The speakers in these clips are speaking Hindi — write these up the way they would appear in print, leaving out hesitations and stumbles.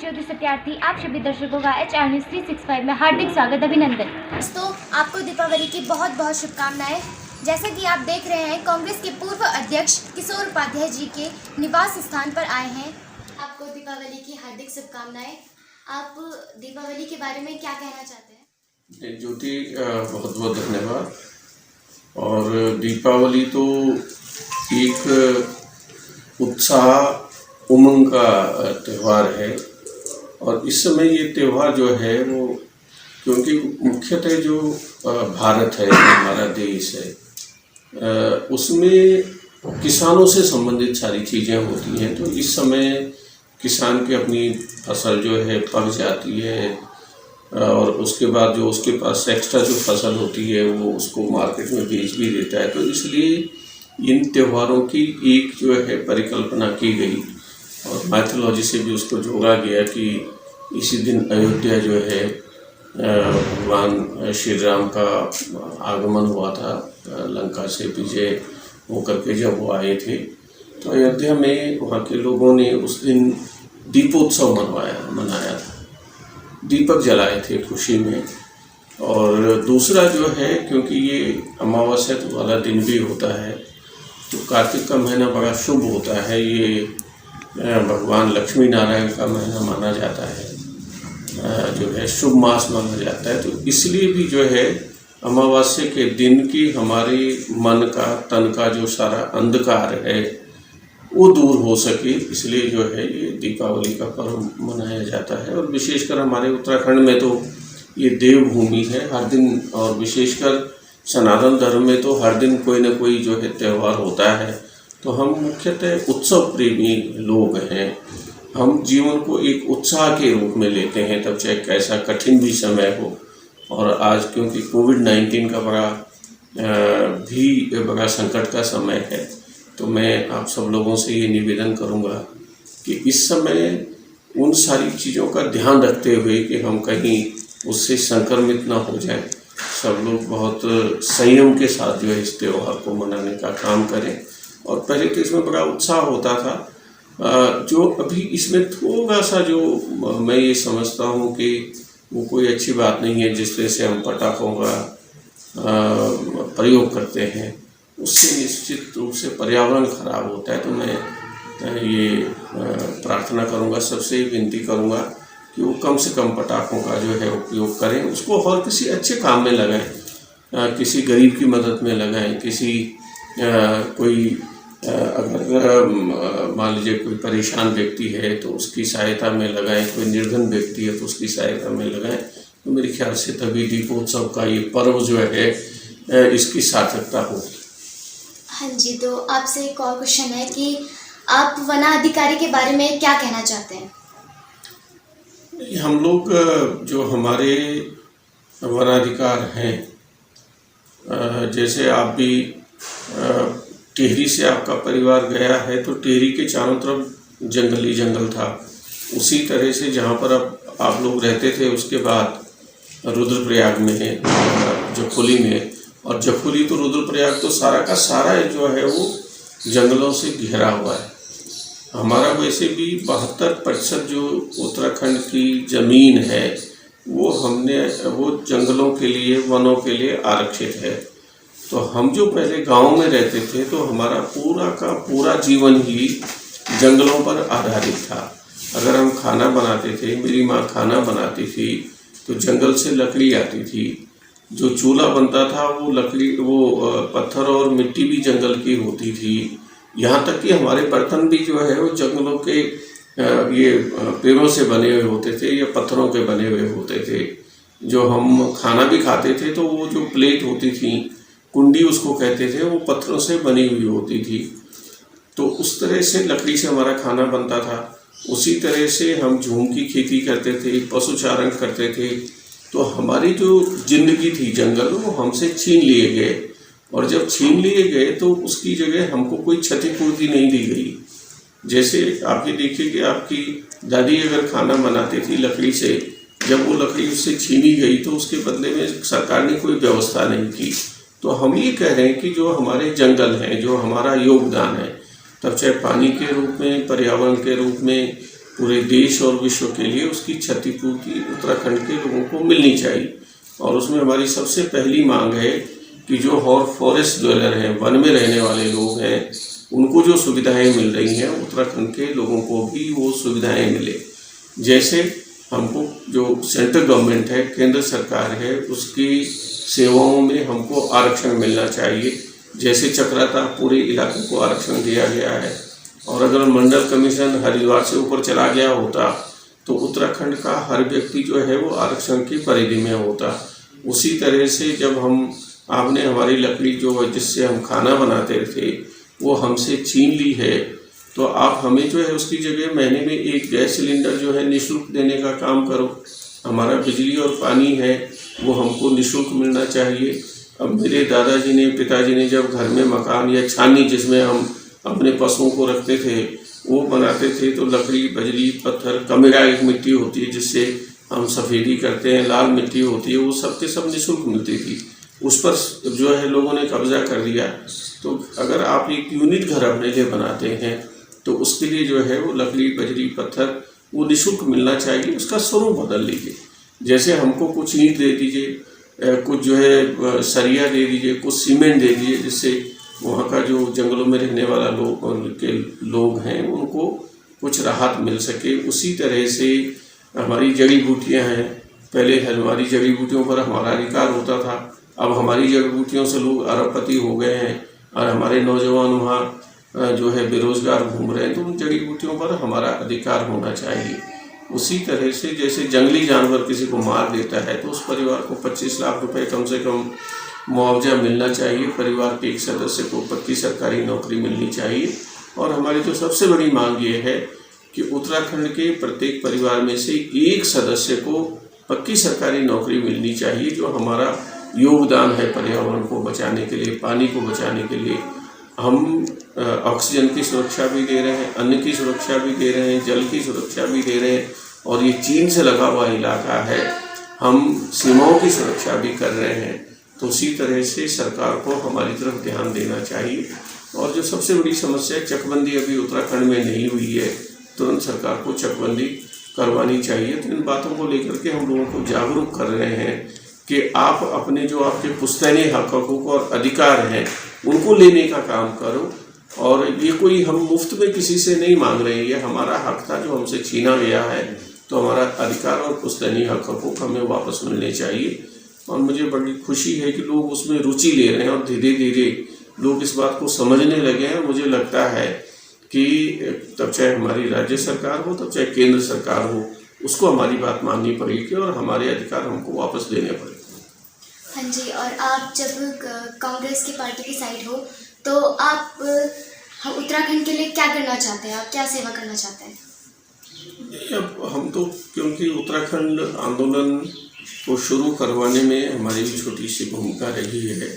ज्योति सत्यार्थी आप सभी दर्शकों का HR News 365 में हार्दिक स्वागत अभिनंदन। दोस्तों, आपको दीपावली की बहुत बहुत शुभकामनाएं। जैसा कि आप देख रहे हैं, कांग्रेस के पूर्व अध्यक्ष किशोर उपाध्याय जी के निवास स्थान पर आए हैं। आपको दीपावली की हार्दिक शुभकामनाएं। आप दीपावली के बारे में क्या कहना चाहते हैं? ज्योति, बहुत बहुत धन्यवाद। और दीपावली तो एक उत्साह उमंग का त्यौहार है। और इस समय ये त्यौहार जो है वो, क्योंकि मुख्यतः जो भारत है, हमारा देश है, उसमें किसानों से संबंधित सारी चीज़ें होती हैं। तो इस समय किसान की अपनी फसल जो है पक जाती है और उसके बाद जो उसके पास एक्स्ट्रा जो फसल होती है वो उसको मार्केट में बेच भी देता है। तो इसलिए इन त्योहारों की एक जो है परिकल्पना की गई और माइथोलॉजी से भी उसको जोड़ा गया कि इसी दिन अयोध्या जो है भगवान श्री राम का आगमन हुआ था। लंका से विजय होकर के जब वो आए थे तो अयोध्या में वहाँ के लोगों ने उस दिन दीपोत्सव मनाया था, दीपक जलाए थे खुशी में। और दूसरा जो है, क्योंकि ये अमावस्या वाला दिन भी होता है तो कार्तिक का महीना बड़ा शुभ होता है। ये भगवान लक्ष्मी नारायण का महीना माना जाता है, जो है शुभ मास माना जाता है। तो इसलिए भी जो है अमावस्या के दिन की हमारे मन का, तन का जो सारा अंधकार है वो दूर हो सके, इसलिए जो है ये दीपावली का पर्व मनाया जाता है। और विशेषकर हमारे उत्तराखंड में तो ये देवभूमि है। हर दिन, और विशेषकर सनातन धर्म में तो हर दिन कोई ना कोई जो है त्यौहार होता है। तो हम मुख्यतः उत्सव प्रेमी लोग हैं। हम जीवन को एक उत्साह के रूप में लेते हैं, तब चाहे कैसा कठिन भी समय हो। और आज क्योंकि कोविड-19 का बड़ा संकट का समय है, तो मैं आप सब लोगों से ये निवेदन करूँगा कि इस समय उन सारी चीज़ों का ध्यान रखते हुए कि हम कहीं उससे संक्रमित ना हो जाएं, सब लोग बहुत संयम के साथ जो है इस त्यौहार को मनाने का काम करें। और पहले तो इसमें बड़ा उत्साह होता था, जो अभी इसमें थोड़ा सा जो मैं ये समझता हूँ कि वो कोई अच्छी बात नहीं है। जिस तरह से हम पटाखों का प्रयोग करते हैं उससे निश्चित रूप से पर्यावरण खराब होता है। तो मैं ये प्रार्थना करूँगा, सबसे विनती करूँगा कि वो कम से कम पटाखों का जो है उपयोग करें, उसको और किसी अच्छे काम में लगाएं, किसी गरीब की मदद में लगाएं, किसी कोई अगर मान लीजिए कोई परेशान व्यक्ति है तो उसकी सहायता में लगाएं, कोई निर्धन व्यक्ति है तो उसकी सहायता में लगाएं। तो मेरे ख्याल से तभी दीपोत्सव का ये पर्व जो है इसकी सार्थकता होगी। हाँ जी, तो आपसे एक और क्वेश्चन है कि आप वनाधिकारी के बारे में क्या कहना चाहते हैं? हम लोग जो हमारे वनाधिकार हैं, जैसे आप भी टिहरी से आपका परिवार गया है तो टिहरी के चारों तरफ जंगल ही जंगल था। उसी तरह से जहाँ पर अब आप लोग रहते थे उसके बाद रुद्रप्रयाग में है, जखोली में। और जखोली तो रुद्रप्रयाग तो सारा का सारा जो है वो जंगलों से घिरा हुआ है। हमारा वैसे भी 72% जो उत्तराखंड की ज़मीन है वो वो जंगलों के लिए, वनों के लिए आरक्षित है। तो हम जो पहले गांव में रहते थे तो हमारा पूरा का पूरा जीवन ही जंगलों पर आधारित था। अगर हम खाना बनाते थे, मेरी माँ खाना बनाती थी तो जंगल से लकड़ी आती थी। जो चूल्हा बनता था वो पत्थर और मिट्टी भी जंगल की होती थी। यहाँ तक कि हमारे बर्तन भी जो है वो जंगलों के ये पेड़ों से बने हुए होते थे या पत्थरों के बने हुए होते थे। जो हम खाना भी खाते थे तो वो जो प्लेट होती थी, कुंडी उसको कहते थे, वो पत्थरों से बनी हुई होती थी। तो उस तरह से लकड़ी से हमारा खाना बनता था। उसी तरह से हम झूम की खेती करते थे, पशुचारण करते थे। तो हमारी जो जिंदगी थी जंगल, वो हमसे छीन लिए गए। और जब छीन लिए गए तो उसकी जगह हमको कोई क्षतिपूर्ति नहीं दी गई। जैसे आप ये देखिए कि आपकी दादी अगर खाना बनाती थी लकड़ी से, जब वो लकड़ी उससे छीनी गई तो उसके बदले में सरकार ने कोई व्यवस्था नहीं की। तो हम ये कह रहे हैं कि जो हमारे जंगल हैं, जो हमारा योगदान है, तब चाहे पानी के रूप में, पर्यावरण के रूप में पूरे देश और विश्व के लिए उसकी क्षतिपूर्ति उत्तराखंड के लोगों को मिलनी चाहिए। और उसमें हमारी सबसे पहली मांग है कि जो फॉरेस्ट ड्वेलर हैं, वन में रहने वाले लोग हैं, उनको जो सुविधाएं मिल रही हैं उत्तराखंड के लोगों को भी वो सुविधाएं मिले। जैसे हमको जो सेंट्रल गवर्नमेंट है, केंद्र सरकार है, उसकी सेवाओं में हमको आरक्षण मिलना चाहिए। जैसे चक्राता पूरे इलाके को आरक्षण दिया गया है, और अगर मंडल कमीशन हरिद्वार से ऊपर चला गया होता तो उत्तराखंड का हर व्यक्ति जो है वो आरक्षण की परिधि में होता। उसी तरह से जब आपने हमारी लकड़ी जो जिससे हम खाना बनाते थे वो हमसे छीन ली है, तो आप हमें जो है उसकी जगह महीने में एक गैस सिलेंडर जो है निःशुल्क देने का काम करो। हमारा बिजली और पानी है वो हमको निःशुल्क मिलना चाहिए। अब मेरे दादाजी ने, पिताजी ने जब घर में मकान या छानी जिसमें हम अपने पशुओं को रखते थे वो बनाते थे, तो लकड़ी, बजरी, पत्थर, कमेरा एक मिट्टी होती है जिससे हम सफ़ेदी करते हैं, लाल मिट्टी होती है, वो सब के सब निःशुल्क मिलती थी। उस पर जो है लोगों ने कब्जा कर लिया। तो अगर आप एक यूनिट घर अपने लिए बनाते हैं तो उसके लिए जो है वो लकड़ी, बजरी, पत्थर वो निःशुल्क मिलना चाहिए। उसका स्वरूप बदल लीजिए। जैसे हमको कुछ ईंट दे दीजिए, कुछ जो है सरिया दे दीजिए, कुछ सीमेंट दे दीजिए, जिससे वहाँ का जो जंगलों में रहने वाला लोग हैं उनको कुछ राहत मिल सके। उसी तरह से हमारी जड़ी बूटियाँ हैं, पहले हमारी जड़ी बूटियों पर हमारा अधिकार होता था, अब हमारी जड़ी बूटियों से लोग अरबपति हो गए हैं और हमारे नौजवान वहाँ जो है बेरोजगार घूम रहे हैं, तो उन जड़ी बूटियों पर हमारा अधिकार होना चाहिए। उसी तरह से जैसे जंगली जानवर किसी को मार देता है तो उस परिवार को 25 लाख रुपए कम से कम मुआवजा मिलना चाहिए। परिवार के एक सदस्य को पक्की सरकारी नौकरी मिलनी चाहिए। और हमारी तो सबसे बड़ी मांग ये है कि उत्तराखंड के प्रत्येक परिवार में से एक सदस्य को पक्की सरकारी नौकरी मिलनी चाहिए। जो हमारा योगदान है पर्यावरण को बचाने के लिए, पानी को बचाने के लिए, हम ऑक्सीजन की सुरक्षा भी दे रहे हैं, अन्न की सुरक्षा भी दे रहे हैं, जल की सुरक्षा भी दे रहे हैं, और ये चीन से लगा हुआ इलाका है, हम सीमाओं की सुरक्षा भी कर रहे हैं। तो उसी तरह से सरकार को हमारी तरफ ध्यान देना चाहिए। और जो सबसे बड़ी समस्या है, चकबंदी अभी उत्तराखंड में नहीं हुई है, तुरंत सरकार को चकबंदी करवानी चाहिए। तो इन बातों को लेकर के हम लोगों को जागरूक कर रहे हैं कि आप अपने जो आपके पुश्तैनी हकों और अधिकार हैं उनको लेने का काम करो। और ये कोई हम मुफ्त में किसी से नहीं मांग रहे हैं, ये हमारा हक था जो हमसे छीना गया है, तो हमारा अधिकार और पुश्तैनी हकों हमें वापस मिलने चाहिए। और मुझे बड़ी खुशी है कि लोग उसमें रुचि ले रहे हैं और धीरे धीरे लोग इस बात को समझने लगे हैं। मुझे लगता है कि तब चाहे हमारी राज्य सरकार हो, तब चाहे केंद्र सरकार हो, उसको हमारी बात माननी पड़ेगी और हमारे अधिकार हमको वापस देने पड़ेंगे। हाँ जी, और आप जब कांग्रेस की पार्टी की साइड हो तो आप उत्तराखंड के लिए क्या करना चाहते हैं? आप क्या सेवा करना चाहते हैं? अब हम तो, क्योंकि उत्तराखंड आंदोलन को शुरू करवाने में हमारी भी छोटी सी भूमिका रही है,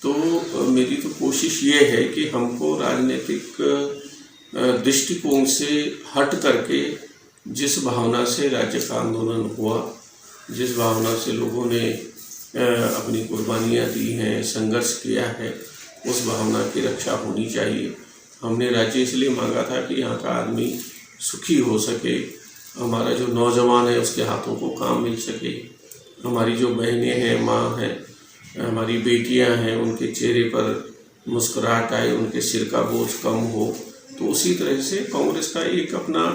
तो मेरी तो कोशिश ये है कि हमको राजनीतिक दृष्टिकोण से हट करके जिस भावना से राज्य का आंदोलन हुआ, जिस भावना से लोगों ने अपनी कुर्बानियाँ दी हैं, संघर्ष किया है, उस भावना की रक्षा होनी चाहिए। हमने राज्य इसलिए मांगा था कि यहाँ का आदमी सुखी हो सके, हमारा जो नौजवान है उसके हाथों को काम मिल सके, हमारी जो बहनें हैं, माँ हैं, हमारी बेटियां हैं, उनके चेहरे पर मुस्कुराहट आए, उनके सिर का बोझ कम हो। तो उसी तरह से कांग्रेस का एक अपना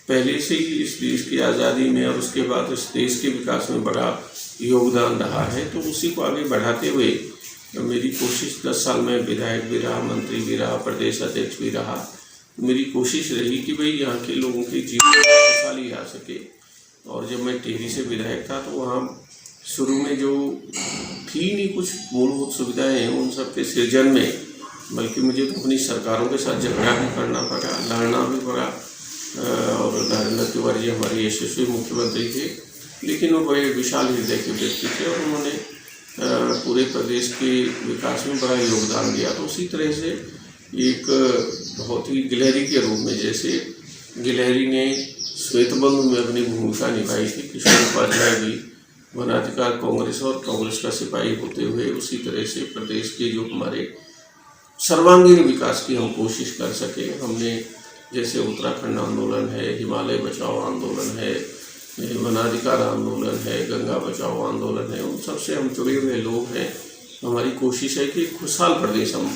पहले से ही इस देश की आज़ादी में और उसके बाद इस देश के विकास में बड़ा योगदान रहा है, तो उसी को आगे बढ़ाते हुए मेरी कोशिश 10 साल में विधायक भी रहा, मंत्री भी रहा, प्रदेश अध्यक्ष भी रहा। मेरी कोशिश रही कि भाई यहाँ के लोगों के जीवन में खुशहाली आ सके। और जब मैं टिहरी से विधायक था तो वहाँ शुरू में जो थी नहीं कुछ मूलभूत सुविधाएं हैं, उन सब के सृजन में, बल्कि मुझे तो अपनी सरकारों के साथ झगड़ा भी करना पड़ा, लड़ना भी पड़ा। और नरेंद्र तिवारी जी हमारे यशस्वी मुख्यमंत्री थे, लेकिन वो बड़े विशाल हृदय के व्यक्ति थे और उन्होंने पूरे प्रदेश के विकास में बड़ा योगदान दिया। तो उसी तरह से एक बहुत ही गिलहरी के रूप में, जैसे गिलहरी ने श्वेतबंधु में अपनी भूमिका निभाई थी, किशोर उपाध्याय भी वनाधिकार कांग्रेस और कांग्रेस का सिपाही होते हुए उसी तरह से प्रदेश के जो हमारे सर्वांगीण विकास की हम कोशिश कर सके। हमने जैसे उत्तराखंड आंदोलन है, हिमालय बचाओ आंदोलन है, वनाधिकार आंदोलन है, गंगा बचाओ आंदोलन है, उन सबसे हम जुड़े हुए लोग हैं। हमारी कोशिश है कि खुशहाल प्रदेश हम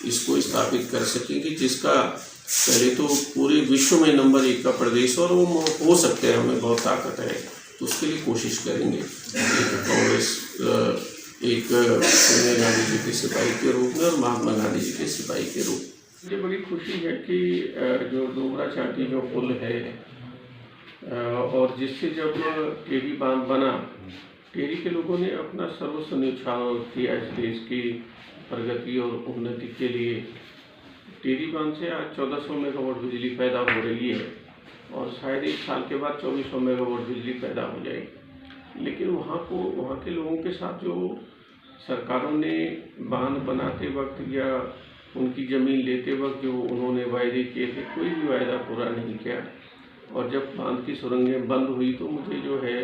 इसको स्थापित कर सकें कि जिसका पहले तो पूरे विश्व में नंबर 1 का प्रदेश और वो हो सकते हैं, हमें बहुत ताकत है, तो उसके लिए कोशिश करेंगे। कांग्रेस एक सोनिया गांधी जी के सिपाही के रूप में और महात्मा गांधी जी के सिपाही के रूप में। मुझे बड़ी खुशी है कि जो डोबरा चांटी जो पुल है और जिससे जब टेहरी बांध बना, टेहरी के लोगों ने अपना सर्वस्व न्यौछावर किया इस देश की प्रगति और उन्नति के लिए। टेहरी बांध से आज 1400 मेगावाट बिजली पैदा हो रही है और शायद 1 साल के बाद 2400 मेगावाट बिजली पैदा हो जाएगी। लेकिन वहाँ के लोगों के साथ जो सरकारों ने बांध बनाते वक्त या उनकी ज़मीन लेते वक्त जो उन्होंने वायदे किए थे, कोई भी वायदा पूरा नहीं किया। और जब बांध की सुरंगें बंद हुई तो मुझे जो है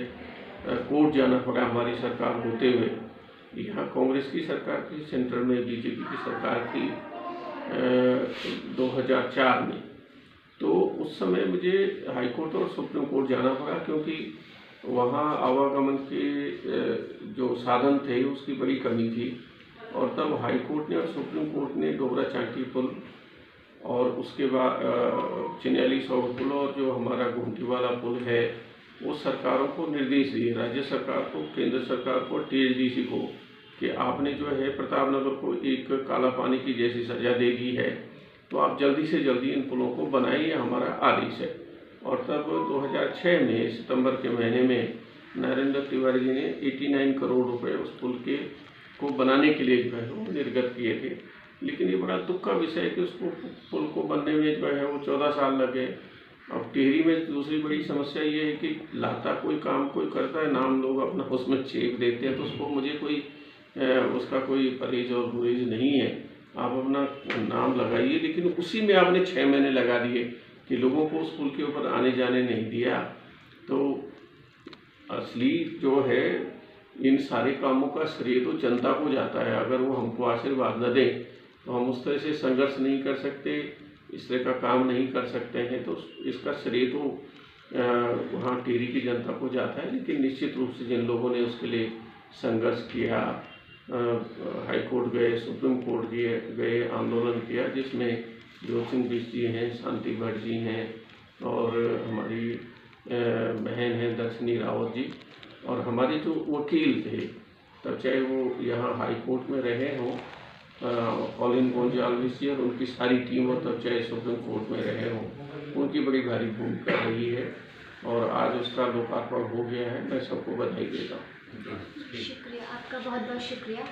कोर्ट जाना पड़ा हमारी सरकार होते हुए। यहाँ कांग्रेस की सरकार थी, सेंटर में बीजेपी की सरकार थी 2004 में। तो उस समय मुझे हाई कोर्ट और सुप्रीम कोर्ट जाना पड़ा क्योंकि वहाँ आवागमन के जो साधन थे उसकी बड़ी कमी थी। और तब हाई कोर्ट ने और सुप्रीम कोर्ट ने डोबरा चांटी पुल और उसके बाद चिन्याली सौर पुल और जो हमारा गुमटी वाला पुल है वो सरकारों को निर्देश दिए, राज्य सरकार को, केंद्र सरकार को, THDC को, कि आपने जो है प्रतापनगर को एक काला पानी की जैसी सजा दे दी है, तो आप जल्दी से जल्दी इन पुलों को बनाइए, हमारा आदेश है। और तब 2006 में सितंबर के महीने में नरेंद्र तिवारी जी ने 89 करोड़ रुपए उस पुल को बनाने के लिए जो है वो निर्गत किए थे। लेकिन ये बड़ा दुख का विषय है कि उसको पुल को बनने में जो है वो 14 साल लगे। अब टिहरी में दूसरी बड़ी समस्या ये है कि लाता कोई काम कोई करता है, नाम लोग अपना उसमें चेक देते हैं, तो उसको मुझे कोई उसका कोई परहेज और गुरेज नहीं है। आप अपना नाम लगाइए, लेकिन उसी में आपने 6 महीने लगा दिए कि लोगों को उस पुल के ऊपर आने जाने नहीं दिया। तो असली जो है इन सारे कामों का श्रेय तो जनता को जाता है। अगर वो हमको आशीर्वाद न दें तो हम उस तरह से संघर्ष नहीं कर सकते, इस तरह का काम नहीं कर सकते हैं। तो इसका श्रेय तो वहाँ टिहरी की जनता को जाता है। लेकिन निश्चित रूप से जिन लोगों ने उसके लिए संघर्ष किया, हाई कोर्ट गए, सुप्रीम कोर्ट गए, आंदोलन किया, जिसमें जोत सिंह बिष्ट जी हैं, शांति भट्ट जी हैं और हमारी बहन हैं दर्शनी रावत जी, और हमारे जो वकील थे तब चाहे वो यहाँ हाई कोर्ट में रहे हों, कॉलिन गोंजाल्विस जी और उनकी सारी टीम, और तब चाहे सुप्रीम कोर्ट में रहे हों, उनकी बड़ी भारी भूमिका रही है। और आज उसका लोकार्पण हो गया है। मैं सबको बधाई देता हूँ। शुक्रिया, आपका बहुत बहुत शुक्रिया।